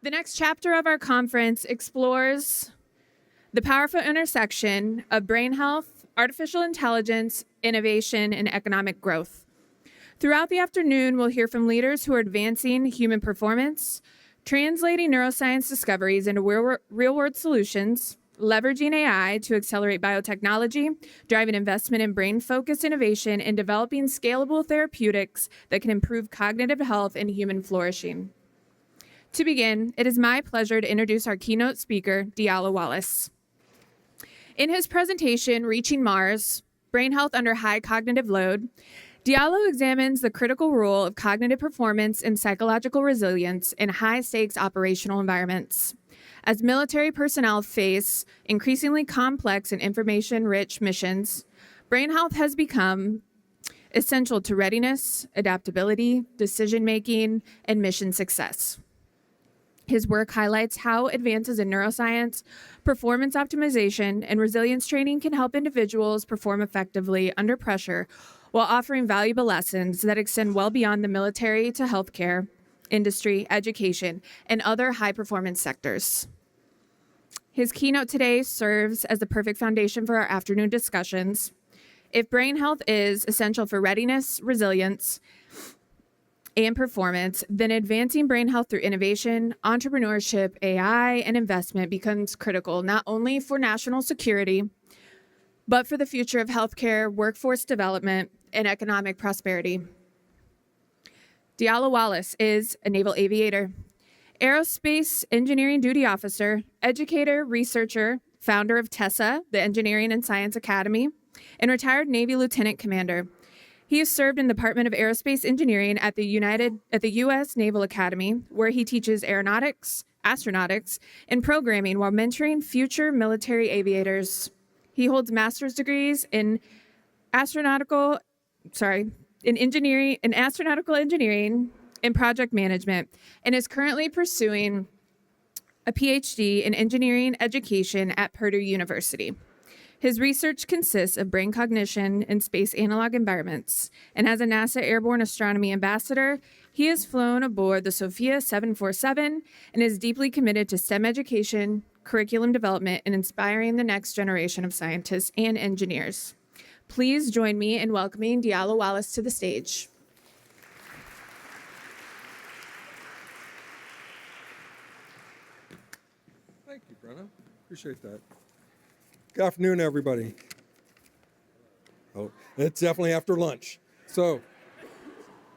The next chapter of our conference explores the powerful intersection of brain health, artificial intelligence, innovation, and economic growth. Throughout the afternoon, we'll hear from leaders who are advancing human performance, translating neuroscience discoveries into real-world solutions, leveraging AI to accelerate biotechnology, driving investment in brain-focused innovation, and developing scalable therapeutics that can improve cognitive health and human flourishing. To begin, it is my pleasure to introduce our keynote speaker, Diallo Wallace. In his presentation, Reaching Mars, Brain Health Under High Cognitive Load, Diallo examines the critical role of cognitive performance and psychological resilience in high-stakes operational environments. As military personnel face increasingly complex and information-rich missions, brain health has become essential to readiness, adaptability, decision-making, and mission success. His work highlights how advances in neuroscience, performance optimization, and resilience training can help individuals perform effectively under pressure while offering valuable lessons that extend well beyond the military to healthcare, industry, education, and other high-performance sectors. His keynote today serves as the perfect foundation for our afternoon discussions. If brain health is essential for readiness, resilience, and performance, then advancing brain health through innovation, entrepreneurship, AI, and investment becomes critical not only for national security, but for the future of healthcare, workforce development, and economic prosperity. Diallo Wallace is a naval aviator, aerospace engineering duty officer, educator, researcher, founder of TESA, the Engineering and Science Academy, and retired Navy lieutenant commander. He has served in the Department of Aerospace Engineering at the U.S. Naval Academy, where he teaches aeronautics, astronautics, and programming while mentoring future military aviators. He holds master's degrees in astronautical engineering and project management, and is currently pursuing a PhD in engineering education at Purdue University. His research consists of brain cognition in space analog environments, and as a NASA Airborne Astronomy Ambassador, he has flown aboard the Sophia 747 and is deeply committed to STEM education, curriculum development, and inspiring the next generation of scientists and engineers. Please join me in welcoming Diallo Wallace to the stage. Thank you, Brenna. Appreciate that. Good afternoon, everybody. Oh, it's definitely after lunch. So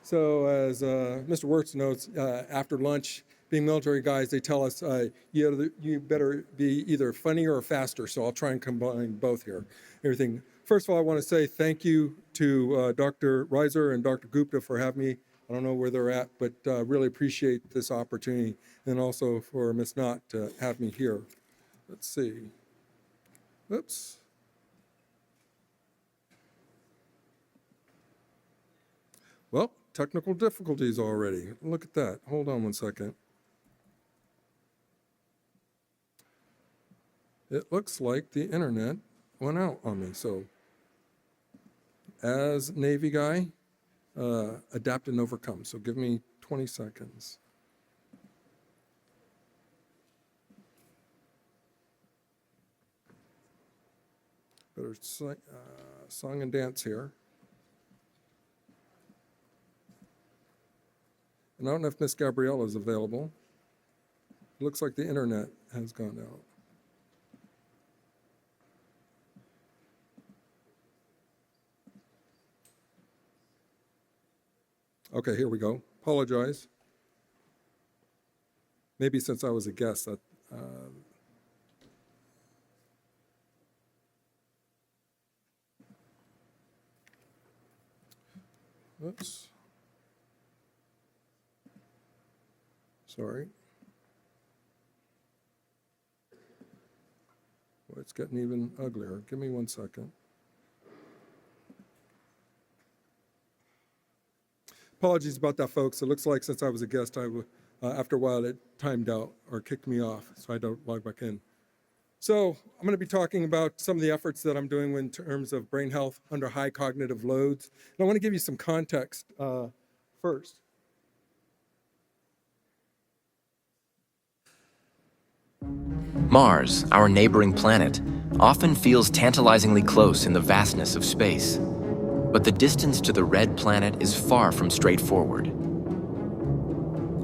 as Mr. Wirtz notes, after lunch, being military guys, they tell us you better be either funnier or faster. So I'll try and combine both here. Everything. First of all, I want to say thank you to Dr. Reiser and Dr. Gupta for having me. I don't know where they're at, but really appreciate this opportunity, and also for Ms. Knott to have me here. Let's see. Oops. Well, technical difficulties already. Look at that. Hold on one second. It looks like the internet went out on me. So as Navy guy, adapt and overcome. So give me 20 seconds. Better song and dance here. And I don't know if Miss Gabriella is available. It looks like the internet has gone out. Okay, here we go. Apologize. Maybe since I was a guest, that oops. Sorry. Well, it's getting even uglier. Give me 1 second. Apologies about that, folks. It looks like since I was a guest, after a while it timed out or kicked me off, so I don't log back in. So I'm going to be talking about some of the efforts that I'm doing in terms of brain health under high cognitive loads. And I want to give you some context first. Mars, our neighboring planet, often feels tantalizingly close in the vastness of space. But the distance to the red planet is far from straightforward.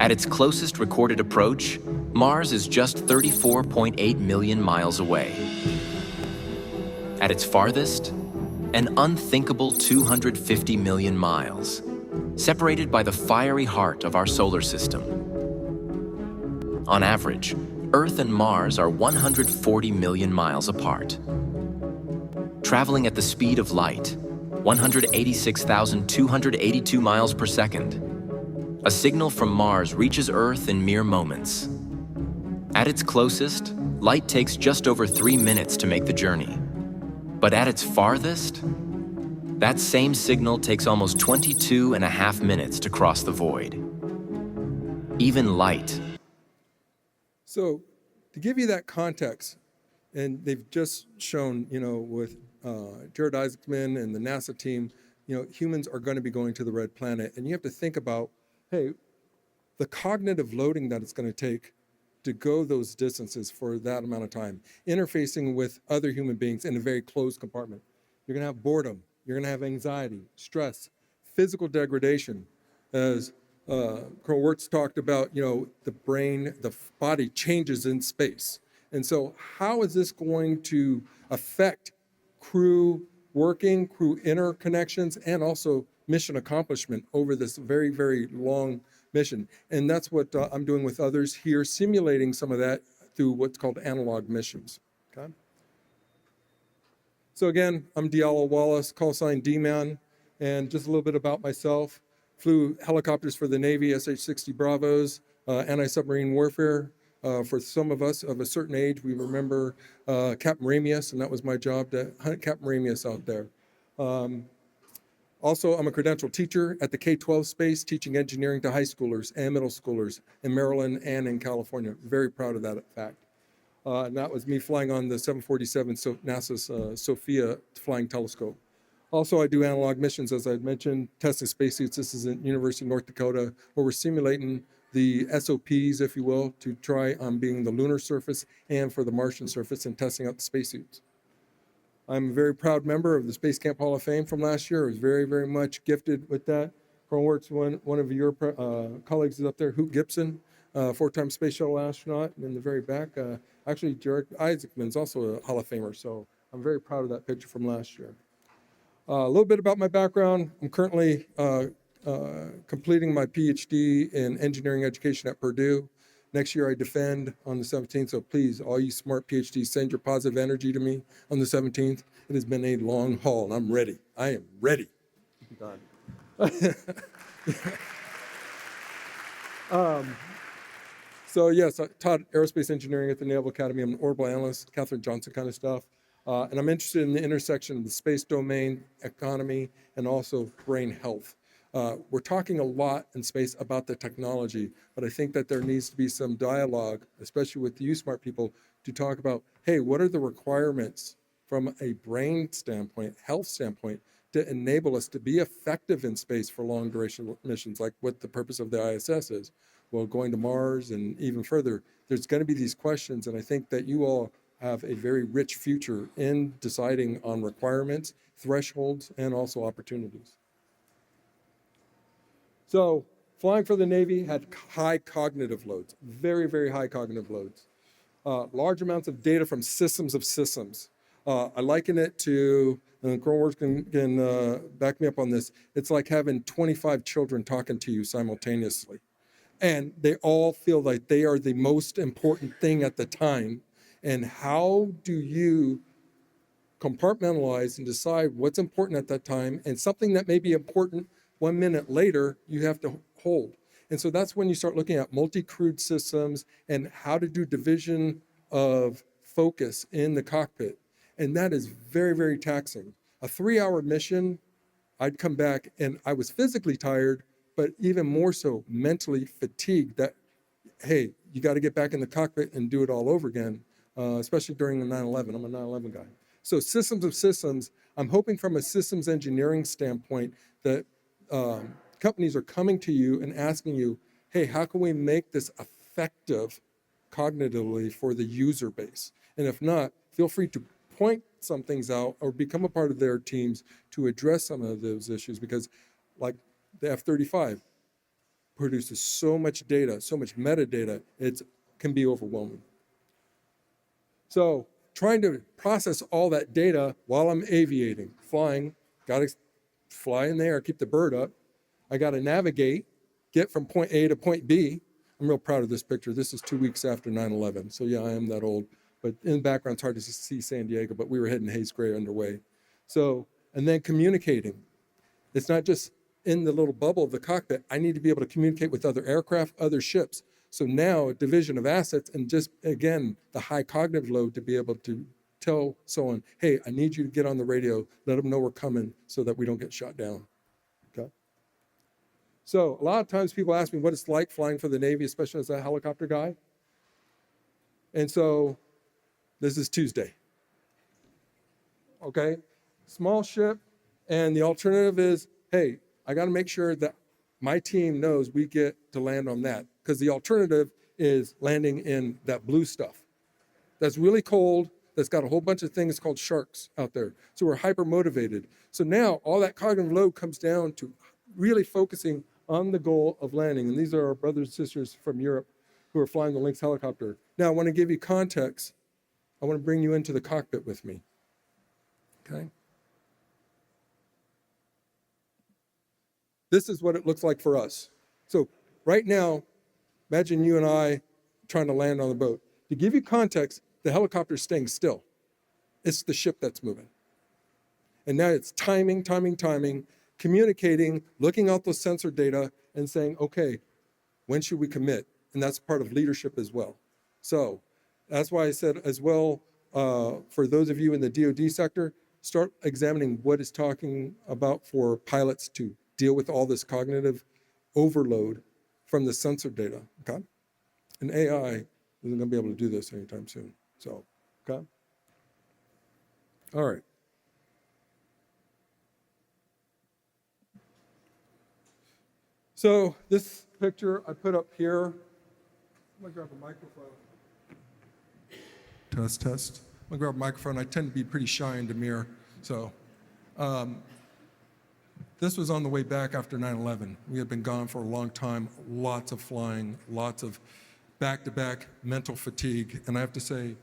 At its closest recorded approach, Mars is just 34.8 million miles away. At its farthest, an unthinkable 250 million miles, separated by the fiery heart of our solar system. On average, Earth and Mars are 140 million miles apart. Traveling at the speed of light, 186,282 miles per second, a signal from Mars reaches Earth in mere moments. At its closest, light takes just over 3 minutes to make the journey. But at its farthest, that same signal takes almost 22 and a half minutes to cross the void. Even light. So to give you that context, and they've just shown, with Jared Isaacman and the NASA team, humans are going to be going to the red planet. And you have to think about, hey, the cognitive loading that it's going to take to go those distances for that amount of time, interfacing with other human beings in a very closed compartment. You're going to have boredom. You're going to have anxiety, stress, physical degradation. As Colonel Wirtz talked about, the brain, the body changes in space. And so how is this going to affect crew working, crew interconnections, and also mission accomplishment over this very, very long mission? And that's what I'm doing with others here, simulating some of that through what's called analog missions. Okay. So again, I'm Diallo Wallace, call sign D-Man, and just a little bit about myself. Flew helicopters for the Navy, SH-60 Bravos, anti-submarine warfare. For some of us of a certain age, we remember Captain Ramius, and that was my job to hunt Captain Ramius out there. Also, I'm a credentialed teacher at the K-12 space, teaching engineering to high schoolers and middle schoolers in Maryland and in California. Very proud of that fact. And that was me flying on the 747, so NASA's SOFIA flying telescope. Also, I do analog missions, as I mentioned, testing spacesuits. This is at University of North Dakota, where we're simulating the SOPs, if you will, to try on being the lunar surface and for the Martian surface and testing out the spacesuits. I'm a very proud member of the Space Camp Hall of Fame from last year. I was very, very much gifted with that. Colonel Wirtz, one of your colleagues is up there, Hoot Gibson, four-time space shuttle astronaut in the very back. Actually, Jared Isaacman's also a Hall of Famer, so I'm very proud of that picture from last year. A little bit about my background. I'm currently completing my PhD in engineering education at Purdue. Next year I defend on the 17th, so please, all you smart PhDs, send your positive energy to me on the 17th. It has been a long haul, and I'm ready. I am ready. So yes, I taught aerospace engineering at the Naval Academy. I'm an orbital analyst, Katherine Johnson kind of stuff. And I'm interested in the intersection of the space domain, economy, and also brain health. We're talking a lot in space about the technology, but I think that there needs to be some dialogue, especially with you smart people, to talk about, hey, what are the requirements from a brain standpoint, health standpoint, to enable us to be effective in space for long duration missions, like what the purpose of the ISS is. Well, going to Mars and even further, there's going to be these questions, and I think that you all have a very rich future in deciding on requirements, thresholds, and also opportunities. So flying for the Navy had high cognitive loads, very, very high cognitive loads. Large amounts of data from systems of systems. I liken it to, and Colonel Wirtz can back me up on this, it's like having 25 children talking to you simultaneously. And they all feel like they are the most important thing at the time. And how do you compartmentalize and decide what's important at that time, and something that may be important 1 minute later, you have to hold. And so that's when you start looking at multi-crewed systems and how to do division of focus in the cockpit. And that is very, very taxing. A 3-hour mission, I'd come back and I was physically tired, but even more so mentally fatigued that, hey, you got to get back in the cockpit and do it all over again, especially during the 9/11. I'm a 9/11 guy. So systems of systems, I'm hoping from a systems engineering standpoint that companies are coming to you and asking you, hey, how can we make this effective cognitively for the user base. And if not, feel free to point some things out or become a part of their teams to address some of those issues, because like the F-35 produces so much data, so much metadata, it can be overwhelming. So trying to process all that data while I'm aviating, flying, got to fly in the air, keep the bird up. I got to navigate, get from point A to point B. I'm real proud of this picture. This is 2 weeks after 9/11. So yeah, I am that old. But in the background, it's hard to see San Diego, but we were heading Hayes Gray underway. So, and then communicating. It's not just in the little bubble of the cockpit. I need to be able to communicate with other aircraft, other ships. So now a division of assets, and just, again, the high cognitive load to be able to tell someone, hey, I need you to get on the radio, let them know we're coming so that we don't get shot down. Okay. So a lot of times people ask me what it's like flying for the Navy, especially as a helicopter guy. And so this is Tuesday. Okay, small ship, and the alternative is, hey, I got to make sure that my team knows we get to land on that, because the alternative is landing in that blue stuff. That's really cold, that's got a whole bunch of things called sharks out there. So we're hyper motivated. So now all that cognitive load comes down to really focusing on the goal of landing. And these are our brothers and sisters from Europe who are flying the Lynx helicopter. Now I want to give you context. I want to bring you into the cockpit with me. Okay. This is what it looks like for us. So right now, imagine you and I trying to land on the boat. To give you context, the helicopter's staying still. It's the ship that's moving. And now it's timing, communicating, looking out those sensor data and saying, okay, when should we commit? And that's part of leadership as well. So that's why I said as well, for those of you in the DoD sector, start examining what it's talking about for pilots to deal with all this cognitive overload from the sensor data, okay? And AI isn't gonna be able to do this anytime soon, so, okay? All right. So this picture I put up here. I'm gonna grab a microphone. Test. I'm gonna grab a microphone. I tend to be pretty shy in Demir, so. This was on the way back after 9/11. We had been gone for a long time, lots of flying, lots of back-to-back mental fatigue. And I have to say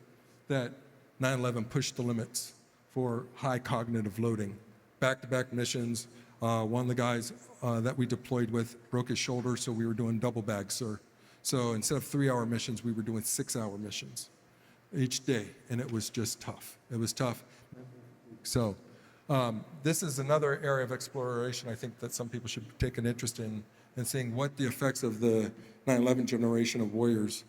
that 9/11 pushed the limits for high cognitive loading. Back-to-back missions. One of the guys that we deployed with broke his shoulder, so we were doing double bags, sir. So instead of 3-hour missions, we were doing 6-hour missions each day, and it was just tough. It was tough. So this is another area of exploration I think that some people should take an interest in seeing what the effects of the 9/11 generation of warriors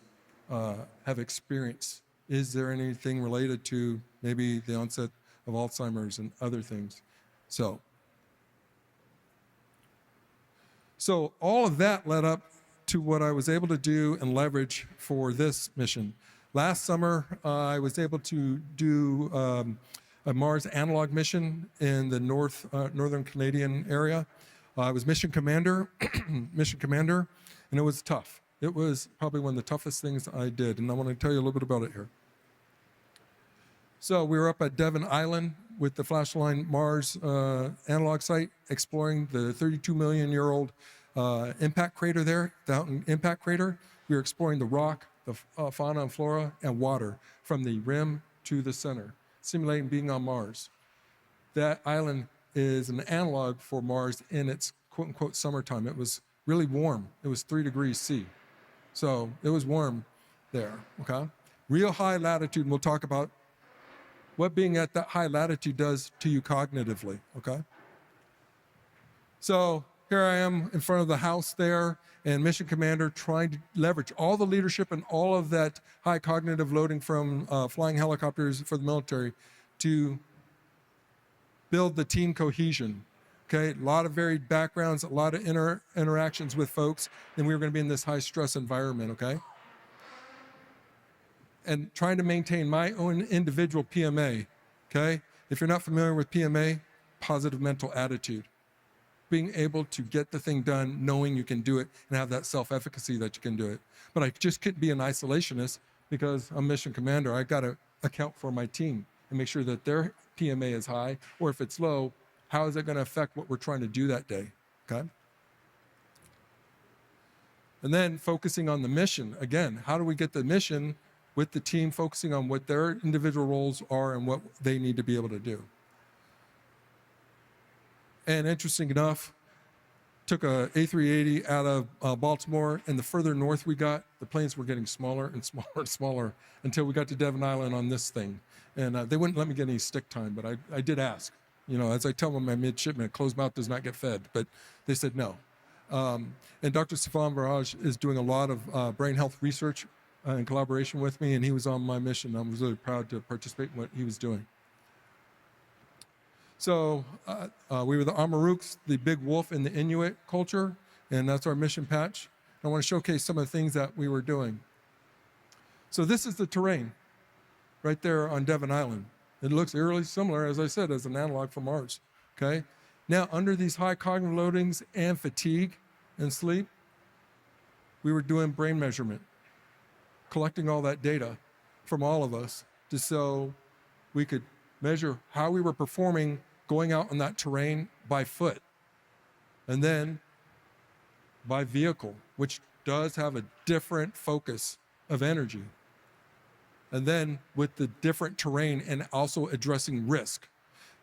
have experienced. Is there anything related to maybe the onset of Alzheimer's and other things? So all of that led up to what I was able to do and leverage for this mission. Last summer, I was able to do a Mars analog mission in the northern Canadian area. I was mission commander, and it was tough. It was probably one of the toughest things I did, and I want to tell you a little bit about it here. So we were up at Devon Island with the Flashline Mars analog site, exploring the 32-million-year-old impact crater there, the Houghton impact crater. We were exploring the rock, the fauna and flora, and water from the rim to the center, simulating being on Mars. That island is an analog for Mars in its quote-unquote summertime. It was really warm. It was 3 degrees C. So it was warm there, okay? Real high latitude, and we'll talk about what being at that high latitude does to you cognitively, okay? So here I am in front of the house there, and mission commander trying to leverage all the leadership and all of that high cognitive loading from flying helicopters for the military to build the team cohesion, okay? A lot of varied backgrounds, a lot of interactions with folks, and we were gonna be in this high stress environment, okay? And trying to maintain my own individual PMA, okay? If you're not familiar with PMA, positive mental attitude. Being able to get the thing done, knowing you can do it, and have that self-efficacy that you can do it. But I just couldn't be an isolationist. because I'm mission commander. I got to account for my team and make sure that their PMA is high, or if it's low, how is it going to affect what we're trying to do that day, okay? And then focusing on the mission. Again, how do we get the mission with the team focusing on what their individual roles are and what they need to be able to do? And interesting enough, took a A380 out of Baltimore, and the further north we got, the planes were getting smaller and smaller and smaller until we got to Devon Island on this thing. And they wouldn't let me get any stick time, but I did ask. You know, as I tell them, my midshipman, closed mouth does not get fed, but they said no. And Dr. Stefan Barrage is doing a lot of brain health research in collaboration with me, and he was on my mission. I was really proud to participate in what he was doing. So we were the Amaruks, the big wolf in the Inuit culture, and that's our mission patch. I want to showcase some of the things that we were doing. So this is the terrain right there on Devon Island. It looks eerily similar, as I said, as an analog from Mars, okay? Now, under these high cognitive loadings and fatigue and sleep, we were doing brain measurement, collecting all that data from all of us just so we could measure how we were performing going out on that terrain by foot, and then by vehicle, which does have a different focus of energy. And then with the different terrain and also addressing risk.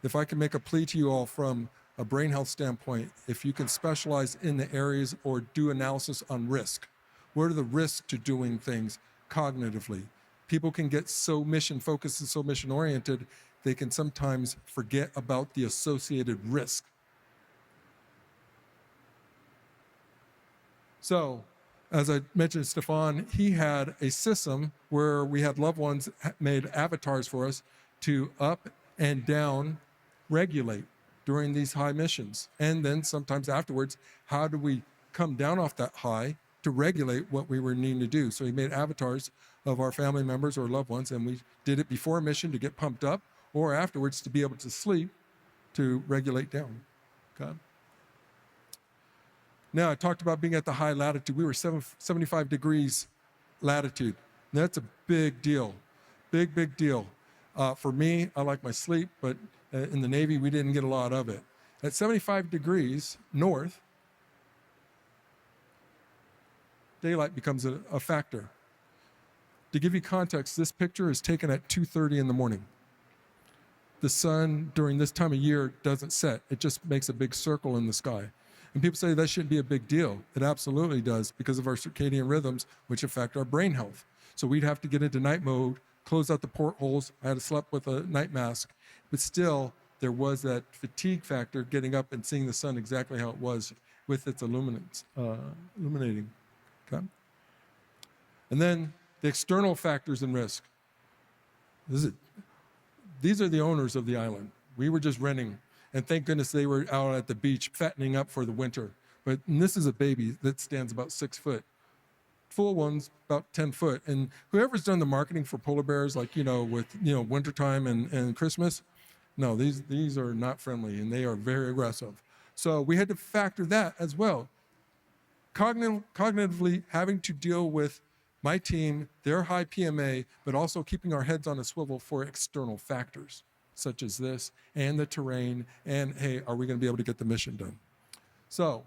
If I can make a plea to you all from a brain health standpoint, if you can specialize in the areas or do analysis on risk, what are the risks to doing things cognitively? People can get so mission focused and so mission oriented, they can sometimes forget about the associated risk. So, as I mentioned, Stefan, he had a system where we had loved ones made avatars for us to up and down regulate during these high missions. And then sometimes afterwards, how do we come down off that high to regulate what we were needing to do? So he made avatars of our family members or loved ones, and we did it before a mission to get pumped up, or afterwards to be able to sleep to regulate down. Okay? Now, I talked about being at the high latitude. We were 75 degrees latitude. And that's a big deal. Big, big deal. For me, I like my sleep, but in the Navy, we didn't get a lot of it. At 75 degrees north, daylight becomes a factor. To give you context, this picture is taken at 2:30 in the morning. The sun during this time of year doesn't set. It just makes a big circle in the sky. And people say that shouldn't be a big deal. It absolutely does because of our circadian rhythms, which affect our brain health. So we'd have to get into night mode, close out the portholes. I had to sleep with a night mask. But still, there was that fatigue factor getting up and seeing the sun exactly how it was with its illuminating. Okay? And then the external factors and risk. These are the owners of the island. We were just renting. And thank goodness they were out at the beach fattening up for the winter. But this is a baby that stands about 6 foot. Full one's about 10 foot. And whoever's done the marketing for polar bears, like, with, wintertime and Christmas, no, these are not friendly and they are very aggressive. So we had to factor that as well. Cognitively having to deal with my team, their high PMA, but also keeping our heads on a swivel for external factors, such as this, and the terrain, and hey, are we going to be able to get the mission done? So,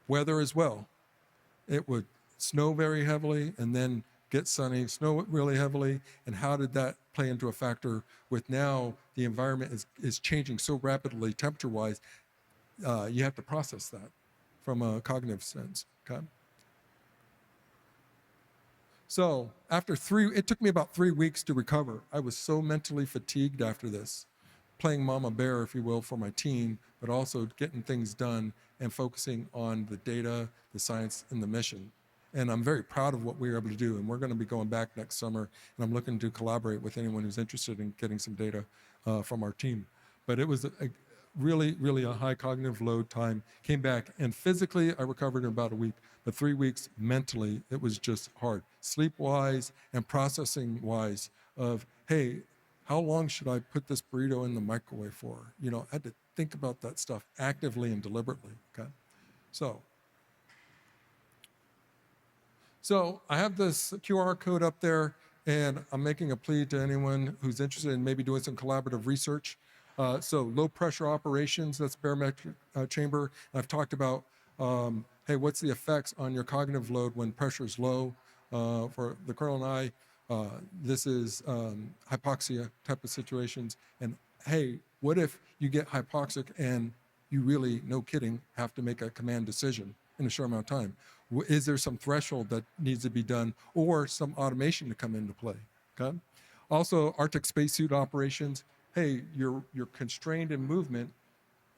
weather as well. It would snow very heavily and then get sunny, snow really heavily, and how did that play into a factor with now the environment is changing so rapidly temperature-wise, you have to process that from a cognitive sense, okay? So it took me about 3 weeks to recover. I was so mentally fatigued after this, playing mama bear, if you will, for my team, but also getting things done and focusing on the data, the science, and the mission. And I'm very proud of what we were able to do. And we're going to be going back next summer, and I'm looking to collaborate with anyone who's interested in getting some data from our team. But it was really, really a high cognitive load time. Came back, and physically, I recovered in about a week. But 3 weeks mentally, it was just hard. Sleep-wise and processing-wise of, hey, how long should I put this burrito in the microwave for? I had to think about that stuff actively and deliberately, okay? So So I have this QR code up there, and I'm making a plea to anyone who's interested in maybe doing some collaborative research. So low pressure operations, that's barometric chamber. I've talked about, hey, what's the effects on your cognitive load when pressure is low? For the Colonel and I, this is hypoxia type of situations. And hey, what if you get hypoxic and you really, no kidding, have to make a command decision in a short amount of time? Is there some threshold that needs to be done or some automation to come into play? Okay. Also, Arctic spacesuit operations. Hey, you're constrained in movement.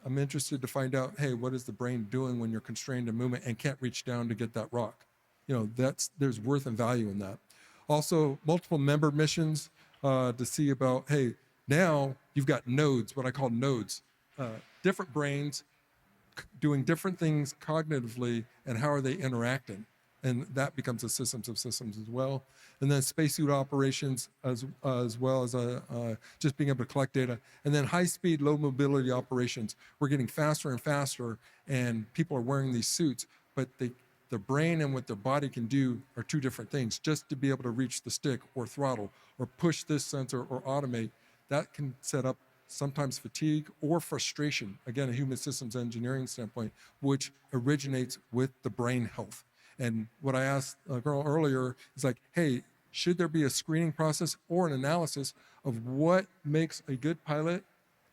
I'm interested to find out, hey, what is the brain doing when you're constrained in movement and can't reach down to get that rock? There's worth and value in that. Also, multiple member missions to see about, hey, now you've got nodes, what I call nodes, different brains doing different things cognitively, and how are they interacting? And that becomes a systems of systems as well. And then spacesuit operations as well as just being able to collect data. And then high-speed, low-mobility operations. We're getting faster and faster, and people are wearing these suits, but their brain and what their body can do are two different things. Just to be able to reach the stick or throttle or push this sensor or automate, that can set up sometimes fatigue or frustration, again, a human systems engineering standpoint, which originates with the brain health. And what I asked a girl earlier is like, hey, should there be a screening process or an analysis of what makes a good pilot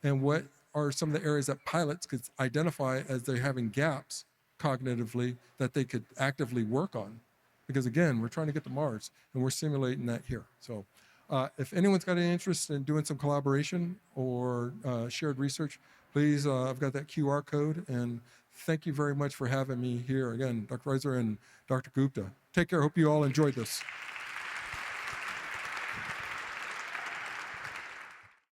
and what are some of the areas that pilots could identify as they're having gaps cognitively that they could actively work on? Because again, we're trying to get to Mars and we're simulating that here. So if anyone's got any interest in doing some collaboration or shared research, please, I've got that QR code, and thank you very much for having me here. Again, Dr. Reiser and Dr. Gupta. Take care. Hope you all enjoyed this.